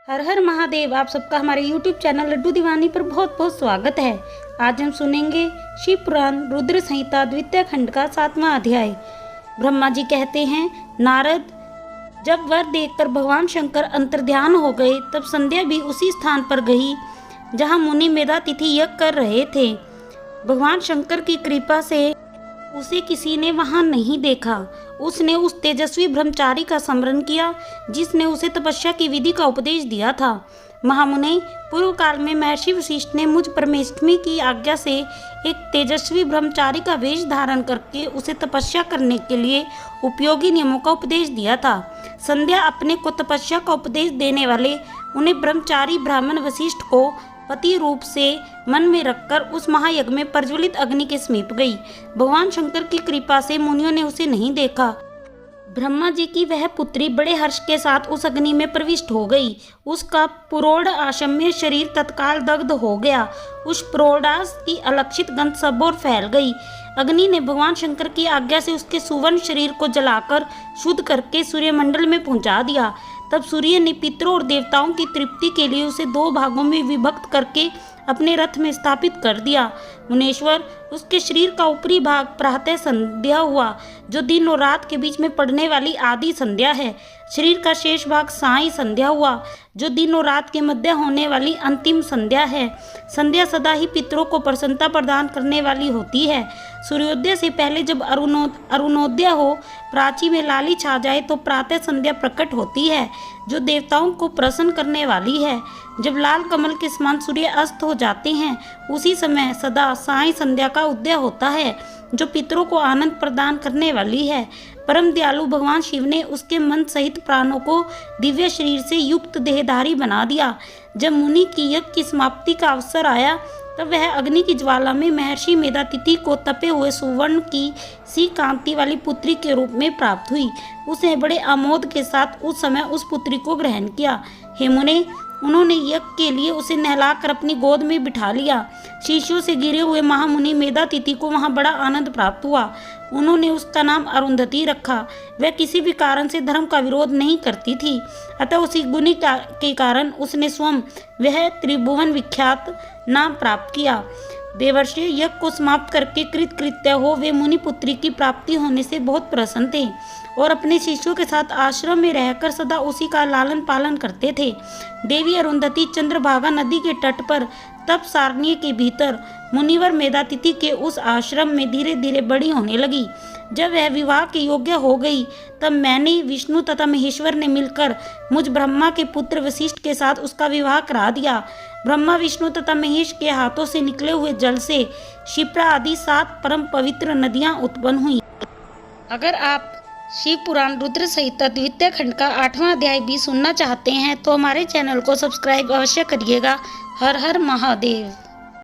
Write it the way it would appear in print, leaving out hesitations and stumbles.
हर हर महादेव। आप सबका हमारे YouTube चैनल लड्डू दीवानी पर बहुत बहुत स्वागत है। आज हम सुनेंगे शिव पुराण रुद्र संहिता द्वितीय खंड का 7वां अध्याय। ब्रह्मा जी कहते हैं, नारद, जब वर देखकर भगवान शंकर अंतर्ध्यान हो गए तब संध्या भी उसी स्थान पर गई जहाँ मुनि मेधातिथि यज्ञ कर रहे थे। भगवान शंकर की कृपा से उसे किसी ने वहां नहीं देखा। उसने उस तेजस्वी ब्रह्मचारी का स्मरण किया जिसने उसे तपस्या की विधि का उपदेश दिया था। महामुने, पूर्व काल में महर्षि वशिष्ठ ने मुझ परमेष्ठमी की आज्ञा से एक तेजस्वी ब्रह्मचारी का वेश धारण करके उसे तपस्या करने के लिए उपयोगी नियमों का उपदेश दिया था। संध्या अपने को तपस्या का उपदेश देने वाले उन्हें ब्रह्मचारी ब्राह्मण वशिष्ठ को पति रूप से मन में रखकर उस महायज्ञ में प्रज्वलित अग्नि के समीप गई। भगवान शंकर की कृपा से मुनियों ने उसे नहीं देखा। ब्रह्मा जी की वह पुत्री बड़े हर्ष के साथ उस अग्नि में प्रविष्ट हो गई। उसका पुरोढ़ आशम्य शरीर तत्काल दग्ध हो गया। उस पुरोढ़ास की अलक्षित गंध सब ओर फैल गई। अग्नि ने भगवान शंकर की आज्ञा से उसके सुवर्ण शरीर को जलाकर शुद्ध करके सूर्यमंडल में पहुंचा दिया। तब सूर्य ने पितरों और देवताओं की तृप्ति के लिए उसे 2 भागों में विभक्त करके अपने रथ में स्थापित कर दिया। मुनेश्वर, उसके शरीर का ऊपरी भाग प्रातः संध्या हुआ, जो दिन और रात के बीच में पड़ने वाली आदि संध्या है। शरीर का शेष भाग साई संध्या हुआ, जो दिन और रात के मध्य होने वाली अंतिम संध्या है। संध्या सदा ही पितरों को प्रसन्नता प्रदान करने वाली होती है। सूर्योदय से पहले जब अरुणोदय हो, प्राची में लाली छा जाए तो प्रातः संध्या प्रकट होती है, जो देवताओं को प्रसन्न करने वाली है। जब लाल कमल के समान सूर्य अस्त हो जाते हैं, उसी समय सदा साई संध्या का उदय होता है, जो पितरों को आनंद प्रदान करने वाली है। परम दयालु भगवान शिव ने उसके मन सहित प्राणों को दिव्य शरीर से युक्त देहधारी बना दिया। जब मुनि की यज्ञ की समाप्ति का अवसर आया तब वह अग्नि की ज्वाला में महर्षि मेधातिथि को तपे हुए सुवर्ण की सी कांति वाली पुत्री के रूप में प्राप्त हुई। उसने बड़े आमोद के साथ उस समय उस पुत्री को ग्रहण किया। हे मुने, उन्होंने यज्ञ के लिए उसे नहलाकर अपनी गोद में बिठा लिया। शीशों से गिरे हुए महामुनि मेधातिथि को वहां बड़ा आनंद प्राप्त हुआ। उन्होंने उसका नाम अरुंधति रखा। वह किसी भी कारण से धर्म का विरोध नहीं करती थी, अतः उसी गुण के कारण उसने स्वयं वह त्रिभुवन विख्यात नाम प्राप्त किया। देवर्षि यज्ञ को समाप्त करके कृतकृत्य हो वे मुनि पुत्री की प्राप्ति होने से बहुत प्रसन्न थे और अपने शिष्यों के साथ आश्रम में रहकर सदा उसी का लालन पालन करते थे। देवी अरुंधति चंद्रभागा नदी के तट पर तप सारणी के भीतर मुनिवर मेधातिथि के उस आश्रम में धीरे धीरे बड़ी होने लगी। जब वह विवाह के योग्य हो गई तब मैंने, विष्णु तथा महेश्वर ने मिलकर मुझ ब्रह्मा के पुत्र वशिष्ठ के साथ उसका विवाह करा दिया। ब्रह्मा, विष्णु तथा महेश के हाथों से निकले हुए जल से क्षिप्रा आदि 7 परम पवित्र नदियां उत्पन्न हुई। अगर आप शिव पुराण रुद्र संहिता द्वितीय खंड का 8वां अध्याय भी सुनना चाहते हैं तो हमारे चैनल को सब्सक्राइब अवश्य करिएगा। हर हर महादेव।